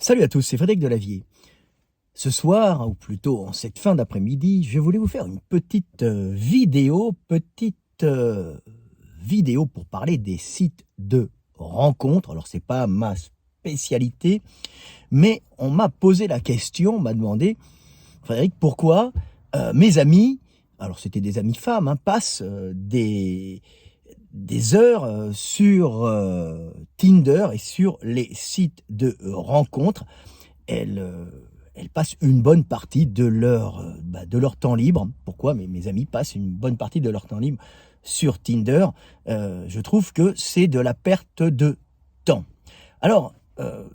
Salut à tous, c'est Frédéric Delavier. Ce soir, ou plutôt en cette fin d'après-midi, je voulais vous faire une petite vidéo pour parler des sites de rencontres. Alors, c'est pas ma spécialité, mais on m'a posé la question, on m'a demandé, Frédéric, pourquoi mes amis, alors c'était des amis femmes, passent des heures sur Tinder et sur les sites de rencontres. Elles passent une bonne partie de leur temps libre. Pourquoi mes amis passent une bonne partie de leur temps libre sur Tinder? Je trouve que c'est de la perte de temps. Alors,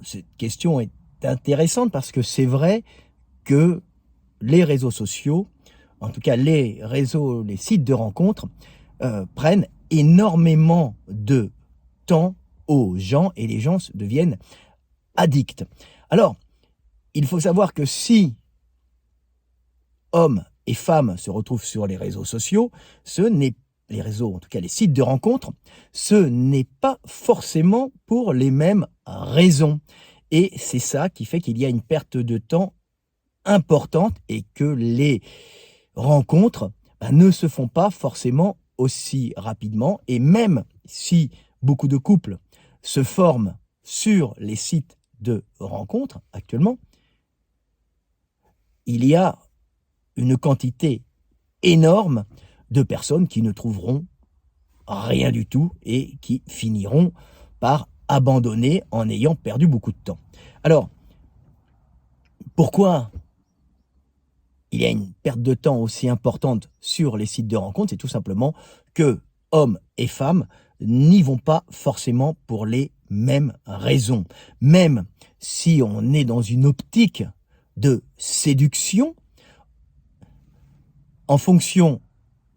cette question est intéressante parce que c'est vrai que les réseaux sociaux, en tout cas les sites de rencontres, prennent énormément de temps aux gens et les gens deviennent addicts. Alors, il faut savoir que si hommes et femmes se retrouvent sur les réseaux sociaux, en tout cas les sites de rencontres, ce n'est pas forcément pour les mêmes raisons. Et c'est ça qui fait qu'il y a une perte de temps importante et que les rencontres ne se font pas forcément aussi rapidement. Et même si beaucoup de couples se forment sur les sites de rencontres actuellement, il y a une quantité énorme de personnes qui ne trouveront rien du tout et qui finiront par abandonner en ayant perdu beaucoup de temps. Alors, pourquoi il y a une perte de temps aussi importante sur les sites de rencontres? C'est tout simplement que hommes et femmes n'y vont pas forcément pour les mêmes raisons. Même si on est dans une optique de séduction, en fonction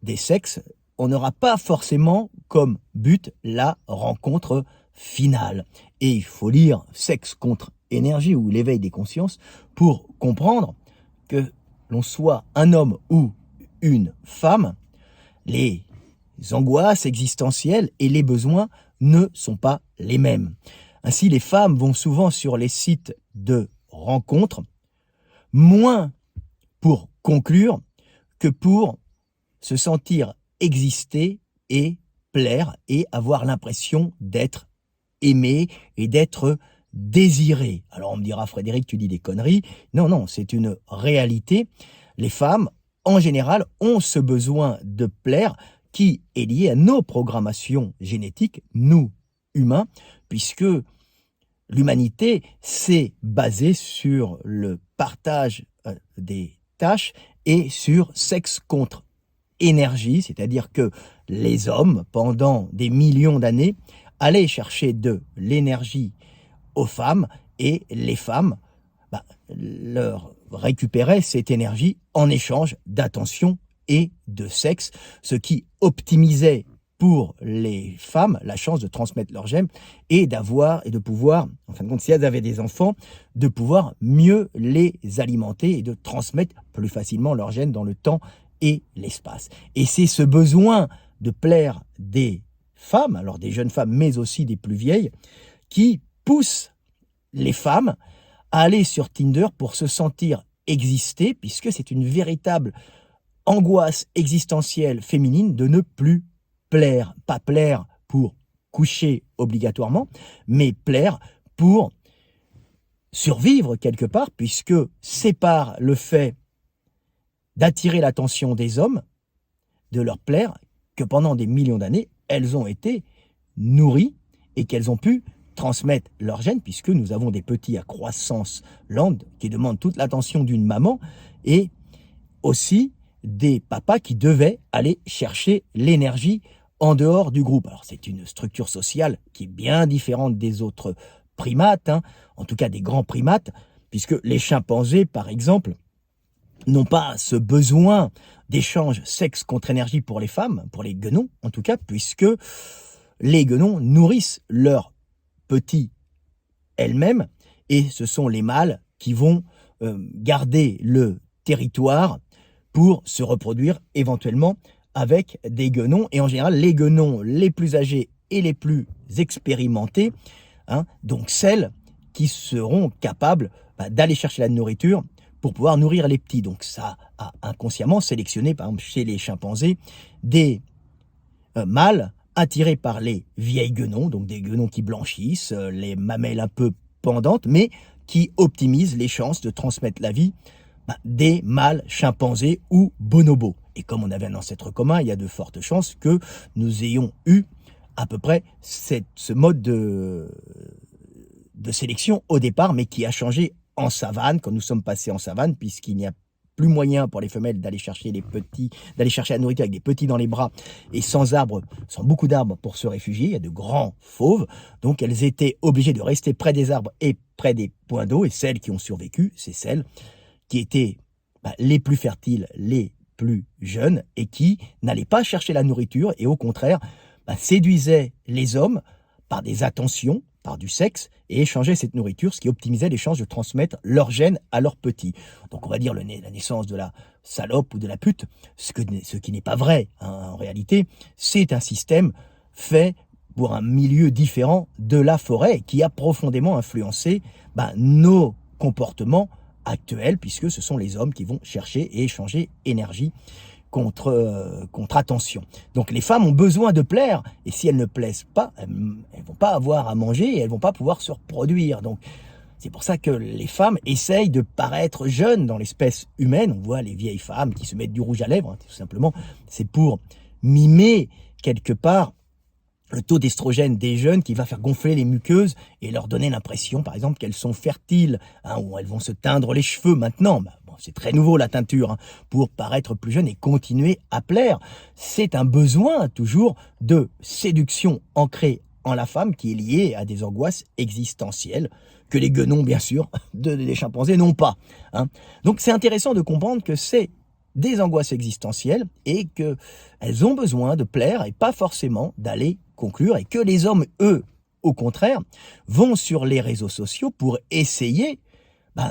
des sexes, on n'aura pas forcément comme but la rencontre finale. Et il faut lire Sexe contre énergie ou l'éveil des consciences pour comprendre que l'on soit un homme ou une femme, les angoisses existentielles et les besoins ne sont pas les mêmes. Ainsi, les femmes vont souvent sur les sites de rencontres, moins pour conclure que pour se sentir exister et plaire et avoir l'impression d'être aimé et d'être désiré. Alors on me dira, Frédéric, tu dis des conneries. Non, c'est une réalité. Les femmes, en général, ont ce besoin de plaire qui est lié à nos programmations génétiques, nous, humains, puisque l'humanité s'est basée sur le partage des tâches et sur sexe contre énergie, c'est-à-dire que les hommes, pendant des millions d'années, allaient chercher de l'énergie aux femmes et les femmes leur récupéraient cette énergie en échange d'attention et de sexe, ce qui optimisait pour les femmes la chance de transmettre leurs gemmes et de pouvoir, en fin de compte, si elles avaient des enfants, de pouvoir mieux les alimenter et de transmettre plus facilement leurs gènes dans le temps et l'espace. Et c'est ce besoin de plaire des femmes, alors des jeunes femmes, mais aussi des plus vieilles, qui pousse les femmes à aller sur Tinder pour se sentir exister, puisque c'est une véritable angoisse existentielle féminine de ne plus plaire. Pas plaire pour coucher obligatoirement, mais plaire pour survivre quelque part, puisque sépare le fait d'attirer l'attention des hommes, de leur plaire, que pendant des millions d'années, elles ont été nourries et qu'elles ont pu transmettre leurs gènes, puisque nous avons des petits à croissance lente qui demandent toute l'attention d'une maman et aussi des papas qui devaient aller chercher l'énergie en dehors du groupe. Alors c'est une structure sociale qui est bien différente des autres primates, en tout cas des grands primates, puisque les chimpanzés, par exemple, n'ont pas ce besoin d'échange sexe contre énergie pour les femmes, pour les guenons en tout cas, puisque les guenons nourrissent leurs petits elles-mêmes et ce sont les mâles qui vont garder le territoire pour se reproduire éventuellement avec des guenons. Et en général, les guenons les plus âgés et les plus expérimentés, donc celles qui seront capables d'aller chercher la nourriture pour pouvoir nourrir les petits. Donc ça a inconsciemment sélectionné, par exemple chez les chimpanzés, des mâles attirés par les vieilles guenons, donc des guenons qui blanchissent, les mamelles un peu pendantes, mais qui optimisent les chances de transmettre la vie des mâles chimpanzés ou bonobos. Et comme on avait un ancêtre commun, il y a de fortes chances que nous ayons eu à peu près ce mode de sélection au départ, mais qui a changé en savane, quand nous sommes passés en savane, puisqu'il n'y a plus moyen pour les femelles d'aller chercher les petits, d'aller chercher la nourriture avec des petits dans les bras et sans arbres, sans beaucoup d'arbres pour se réfugier. Il y a de grands fauves, donc elles étaient obligées de rester près des arbres et près des points d'eau. Et celles qui ont survécu, c'est celles qui étaient les plus fertiles, les plus jeunes et qui n'allaient pas chercher la nourriture et au contraire séduisaient les hommes par des attentions, par du sexe, et échangeaient cette nourriture, ce qui optimisait les chances de transmettre leurs gènes à leurs petits. Donc on va dire la naissance de la salope ou de la pute, ce qui n'est pas vrai en réalité. C'est un système fait pour un milieu différent de la forêt qui a profondément influencé nos comportements actuels, puisque ce sont les hommes qui vont chercher et échanger énergie contre attention. Donc les femmes ont besoin de plaire, et si elles ne plaisent pas, elles vont pas avoir à manger et elles vont pas pouvoir se reproduire. Donc c'est pour ça que les femmes essayent de paraître jeunes dans l'espèce humaine. On voit les vieilles femmes qui se mettent du rouge à lèvres, tout simplement. C'est pour mimer quelque part le taux d'estrogène des jeunes qui va faire gonfler les muqueuses et leur donner l'impression, par exemple, qu'elles sont fertiles, ou elles vont se teindre les cheveux maintenant. C'est très nouveau la teinture, pour paraître plus jeune et continuer à plaire. C'est un besoin toujours de séduction ancré en la femme qui est lié à des angoisses existentielles que les guenons, bien sûr, des chimpanzés n'ont pas. Donc c'est intéressant de comprendre que c'est des angoisses existentielles et qu'elles ont besoin de plaire et pas forcément d'aller conclure, et que les hommes, eux, au contraire, vont sur les réseaux sociaux pour essayer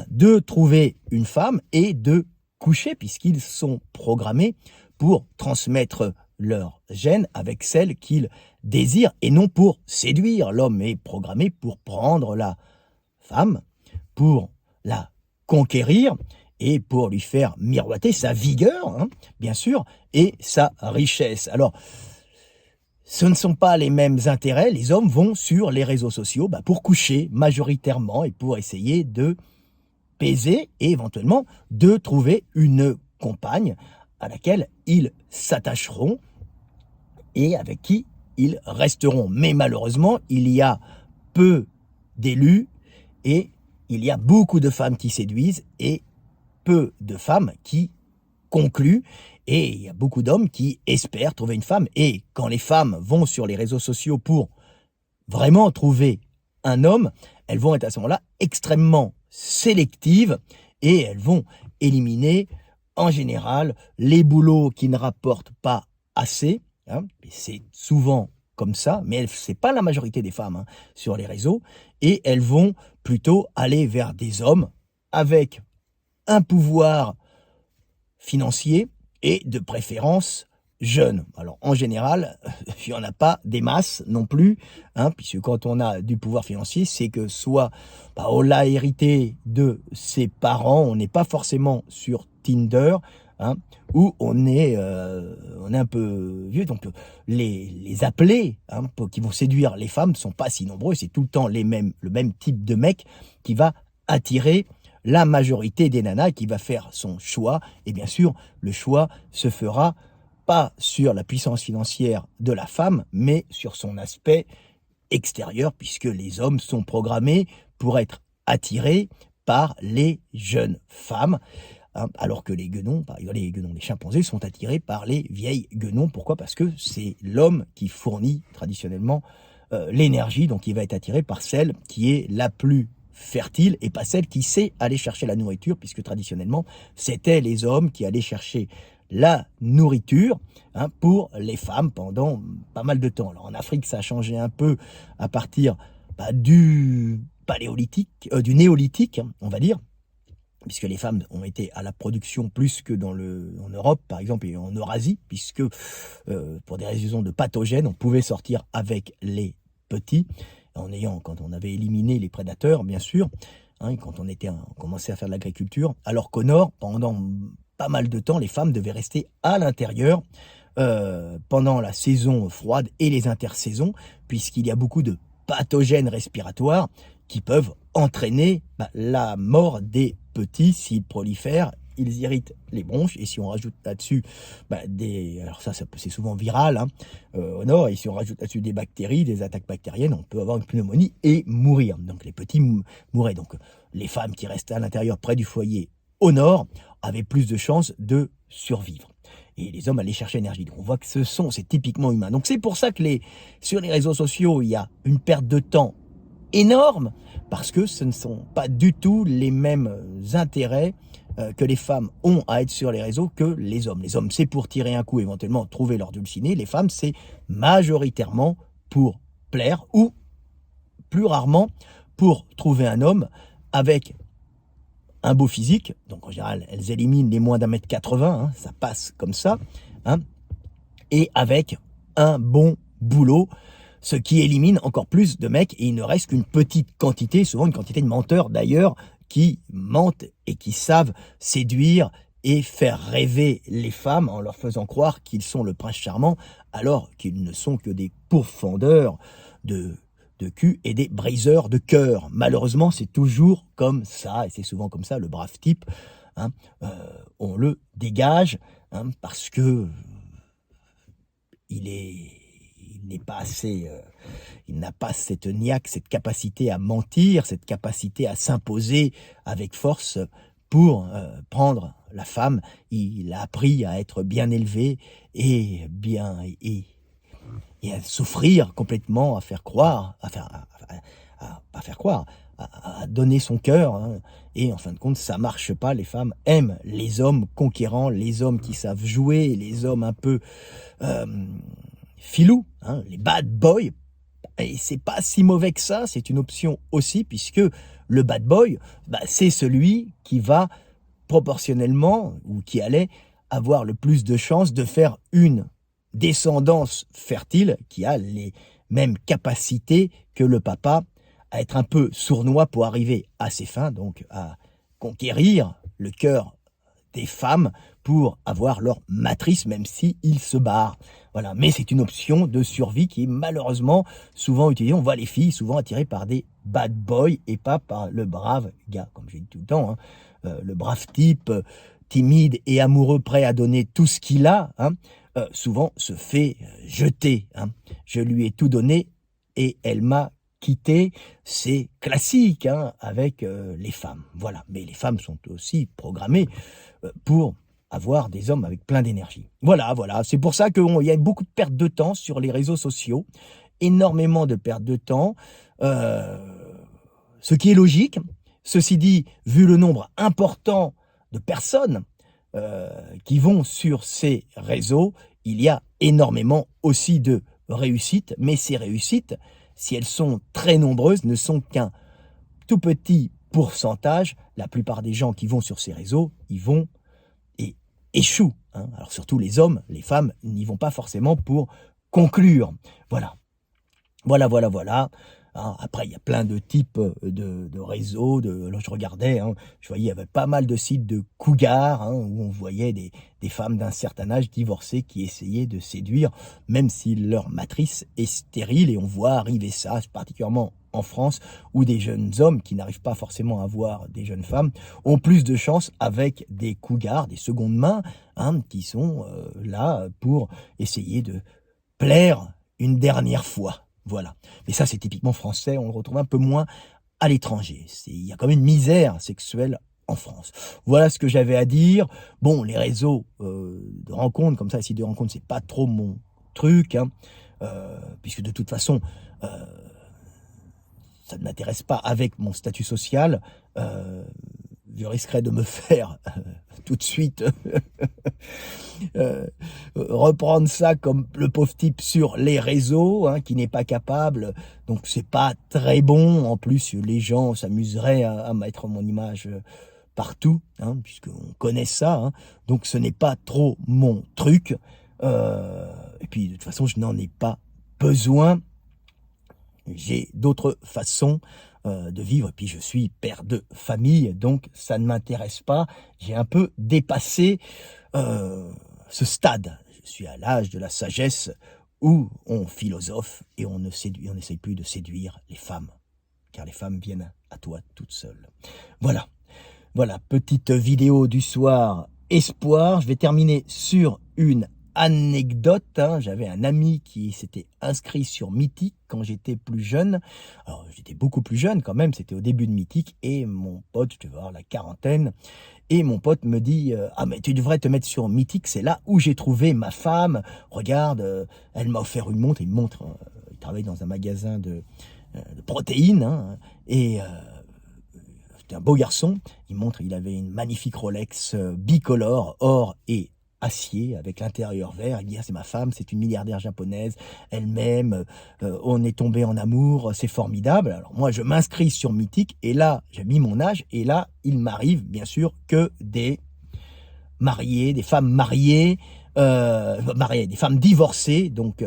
de trouver une femme et de coucher, puisqu'ils sont programmés pour transmettre leurs gènes avec celle qu'ils désirent et non pour séduire. L'homme est programmé pour prendre la femme, pour la conquérir et pour lui faire miroiter sa vigueur, bien sûr, et sa richesse. Alors, ce ne sont pas les mêmes intérêts. Les hommes vont sur les réseaux sociaux pour coucher majoritairement et pour essayer de baiser et éventuellement de trouver une compagne à laquelle ils s'attacheront et avec qui ils resteront. Mais malheureusement, il y a peu d'élus et il y a beaucoup de femmes qui séduisent et peu de femmes qui concluent. Et il y a beaucoup d'hommes qui espèrent trouver une femme. Et quand les femmes vont sur les réseaux sociaux pour vraiment trouver un homme, elles vont être à ce moment-là extrêmement sélectives et elles vont éliminer en général les boulots qui ne rapportent pas assez. C'est souvent comme ça, mais c'est pas la majorité des femmes sur les réseaux. Et elles vont plutôt aller vers des hommes avec un pouvoir financier et de préférence jeunes. Alors en général, il n'y en a pas des masses non plus, puisque quand on a du pouvoir financier, c'est que soit on l'a hérité de ses parents, on n'est pas forcément sur Tinder, ou on est un peu vieux, donc les appelés qui vont séduire les femmes ne sont pas si nombreux, c'est tout le temps le même type de mec qui va attirer la majorité des nanas, qui va faire son choix. Et bien sûr, le choix se fera pas sur la puissance financière de la femme, mais sur son aspect extérieur, puisque les hommes sont programmés pour être attirés par les jeunes femmes, alors que les guenons, par exemple les chimpanzés, sont attirés par les vieilles guenons. Pourquoi ? Parce que c'est l'homme qui fournit traditionnellement l'énergie, donc il va être attiré par celle qui est la plus fertile et pas celle qui sait aller chercher la nourriture, puisque traditionnellement, c'était les hommes qui allaient chercher la nourriture pour les femmes pendant pas mal de temps. Alors en Afrique, ça a changé un peu à partir du paléolithique, du néolithique, on va dire, puisque les femmes ont été à la production plus que en Europe, par exemple, et en Eurasie, puisque pour des raisons de pathogènes, on pouvait sortir avec les petits. quand on avait éliminé les prédateurs, bien sûr, hein, quand on commençait à faire de l'agriculture, alors qu'au nord, pendant pas mal de temps, les femmes devaient rester à l'intérieur pendant la saison froide et les intersaisons, puisqu'il y a beaucoup de pathogènes respiratoires qui peuvent entraîner la mort des petits s'ils prolifèrent. Ils irritent les bronches, et si on rajoute là-dessus alors c'est souvent viral hein, au nord, et si on rajoute là-dessus des bactéries, des attaques bactériennes, on peut avoir une pneumonie et mourir. Donc les petits mouraient. Donc les femmes qui restaient à l'intérieur près du foyer au nord avaient plus de chances de survivre. Et les hommes allaient chercher l'énergie. Donc on voit que c'est typiquement humain. Donc c'est pour ça que sur les réseaux sociaux, il y a une perte de temps énorme, parce que ce ne sont pas du tout les mêmes intérêts que les femmes ont à être sur les réseaux que les hommes. Les hommes, c'est pour tirer un coup, éventuellement trouver leur dulcinée. Les femmes, c'est majoritairement pour plaire, ou plus rarement pour trouver un homme avec un beau physique. Donc en général, elles éliminent les moins d'1m80, hein, ça passe comme ça, hein, et avec un bon boulot, ce qui élimine encore plus de mecs, et il ne reste qu'une petite quantité, souvent une quantité de menteurs d'ailleurs, qui mentent et qui savent séduire et faire rêver les femmes en leur faisant croire qu'ils sont le prince charmant, alors qu'ils ne sont que des pourfendeurs de cul et des briseurs de cœur. Malheureusement, c'est toujours comme ça, et c'est souvent comme ça, le brave type, hein, on le dégage, hein, parce que il n'est pas assez, il n'a pas cette niaque, cette capacité à mentir, cette capacité à s'imposer avec force pour prendre la femme. Il a appris à être bien élevé et à souffrir complètement, à faire croire, pas faire croire, à donner son cœur, hein. Et en fin de compte, ça marche pas. Les femmes aiment les hommes conquérants, les hommes qui savent jouer, les hommes un peu filous, hein, les bad boys. Et c'est pas si mauvais que ça, c'est une option aussi, puisque le bad boy, c'est celui qui va proportionnellement, ou qui allait avoir le plus de chances de faire une descendance fertile, qui a les mêmes capacités que le papa à être un peu sournois pour arriver à ses fins, donc à conquérir le cœur des femmes pour avoir leur matrice, même s'ils se barrent. Voilà, mais c'est une option de survie qui est malheureusement souvent utilisée. On voit les filles souvent attirées par des bad boys et pas par le brave gars, comme je dis tout le temps, hein. Le brave type, timide et amoureux, prêt à donner tout ce qu'il a, hein, souvent se fait jeter, hein. Je lui ai tout donné et elle m'a quitté. C'est classique, hein, avec les femmes. Voilà, mais les femmes sont aussi programmées pour avoir des hommes avec plein d'énergie. Voilà, c'est pour ça qu'il y a beaucoup de pertes de temps sur les réseaux sociaux, énormément de pertes de temps, ce qui est logique. Ceci dit, vu le nombre important de personnes qui vont sur ces réseaux, il y a énormément aussi de réussites, mais ces réussites, si elles sont très nombreuses, ne sont qu'un tout petit pourcentage. La plupart des gens qui vont sur ces réseaux, ils vont et échouent, hein. Alors surtout les hommes, les femmes n'y vont pas forcément pour conclure. Voilà. Hein, après, il y a plein de types de réseaux. Là, je regardais, hein, je voyais, il y avait pas mal de sites de cougars, hein, où on voyait des femmes d'un certain âge divorcées qui essayaient de séduire, même si leur matrice est stérile. Et on voit arriver ça, particulièrement en France, où des jeunes hommes qui n'arrivent pas forcément à voir des jeunes femmes ont plus de chance avec des cougars, des secondes mains, hein, qui sont là pour essayer de plaire une dernière fois. Voilà. Mais ça, c'est typiquement français, on le retrouve un peu moins à l'étranger. Il y a quand même une misère sexuelle en France. Voilà ce que j'avais à dire. Bon, les réseaux de rencontres, comme ça, les sites de rencontres, c'est pas trop mon truc, hein, puisque de toute façon, ça ne m'intéresse pas avec mon statut social. Je risquerais de me faire tout de suite reprendre ça comme le pauvre type sur les réseaux, hein, qui n'est pas capable. Donc c'est pas très bon. En plus, les gens s'amuseraient à mettre mon image partout, hein, puisqu'on connaît ça, hein. Donc ce n'est pas trop mon truc. Et puis de toute façon, je n'en ai pas besoin. j'ai d'autres façons de vivre. Et puis je suis père de famille, donc ça ne m'intéresse pas. J'ai un peu dépassé ce stade. Je suis à l'âge de la sagesse où on philosophe et on n'essaye plus de séduire les femmes, car les femmes viennent à toi toutes seules. Voilà, voilà, petite vidéo du soir, espoir. Je vais terminer sur une anecdote. J'avais un ami qui s'était inscrit sur Mythique quand j'étais plus jeune. Alors, j'étais beaucoup plus jeune quand même, c'était au début de Mythique, et mon pote, je devais avoir la quarantaine, et mon pote me dit ah mais tu devrais te mettre sur Mythique, c'est là où j'ai trouvé ma femme, regarde, elle m'a offert une montre, il travaille dans un magasin de protéines, et c'était un beau garçon, il avait une magnifique Rolex bicolore, or et acier, avec l'intérieur vert. Il dit, ah, c'est ma femme, c'est une milliardaire japonaise, elle m'aime, on est tombé en amour, c'est formidable. Alors moi, je m'inscris sur Mythique, et là, j'ai mis mon âge, et là, il m'arrive, bien sûr, que des mariés, des femmes mariées, des femmes divorcées, donc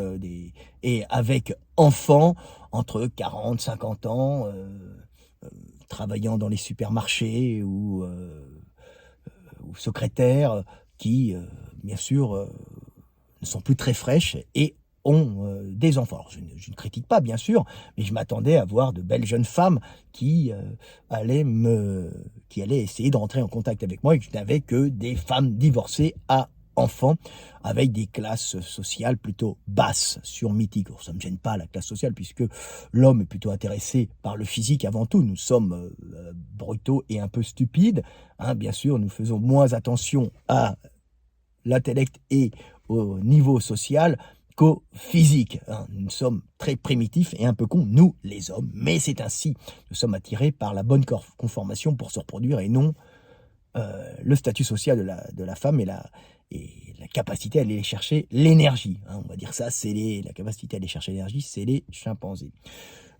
et avec enfants, entre 40, 50 ans, travaillant dans les supermarchés ou secrétaires, qui, bien sûr, ne sont plus très fraîches et ont des enfants. Alors, je ne critique pas, bien sûr, mais je m'attendais à voir de belles jeunes femmes qui allaient essayer de rentrer en contact avec moi, et que je n'avais que des femmes divorcées à enfants, avec des classes sociales plutôt basses sur Mythique. Alors, ça ne me gêne pas, la classe sociale, puisque l'homme est plutôt intéressé par le physique avant tout. Nous sommes brutaux et un peu stupides. Bien sûr, nous faisons moins attention à l'intellect et au niveau social qu'au physique. Nous sommes très primitifs et un peu cons, nous les hommes, mais c'est ainsi. Nous sommes attirés par la bonne conformation pour se reproduire, et non le statut social de la femme et la capacité à aller chercher l'énergie. On va dire ça, la capacité à aller chercher l'énergie, c'est les chimpanzés.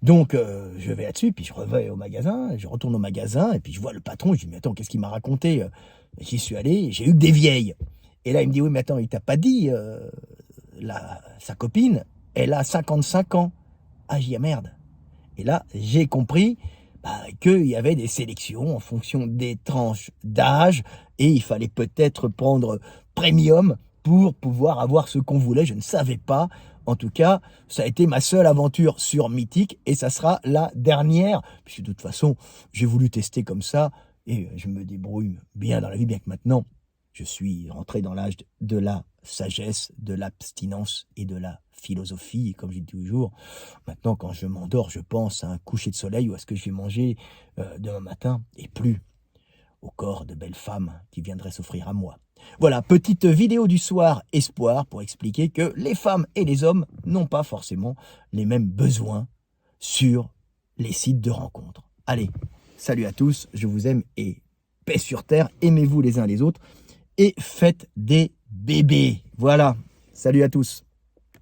Donc, je vais là-dessus, puis je retourne au magasin, et puis je vois le patron, je dis, mais attends, qu'est-ce qu'il m'a raconté? J'y suis allé, j'ai eu que des vieilles. Et là, il me dit, oui, mais attends, il t'a pas dit, sa copine, elle a 55 ans. Ah, j'y ai merde. Et là, j'ai compris qu'il y avait des sélections en fonction des tranches d'âge, et il fallait peut-être prendre premium pour pouvoir avoir ce qu'on voulait. Je ne savais pas. En tout cas, ça a été ma seule aventure sur Mythique, et ça sera la dernière, puisque de toute façon, j'ai voulu tester comme ça, et je me débrouille bien dans la vie, bien que maintenant, je suis rentré dans l'âge de la sagesse, de l'abstinence et de la philosophie. Et comme je dis toujours, maintenant, quand je m'endors, je pense à un coucher de soleil ou à ce que je vais manger demain matin, et plus au corps de belles femmes qui viendraient s'offrir à moi. Voilà, petite vidéo du soir espoir pour expliquer que les femmes et les hommes n'ont pas forcément les mêmes besoins sur les sites de rencontres. Allez, salut à tous, je vous aime, et paix sur terre, aimez-vous les uns les autres et faites des bébés. Voilà, salut à tous.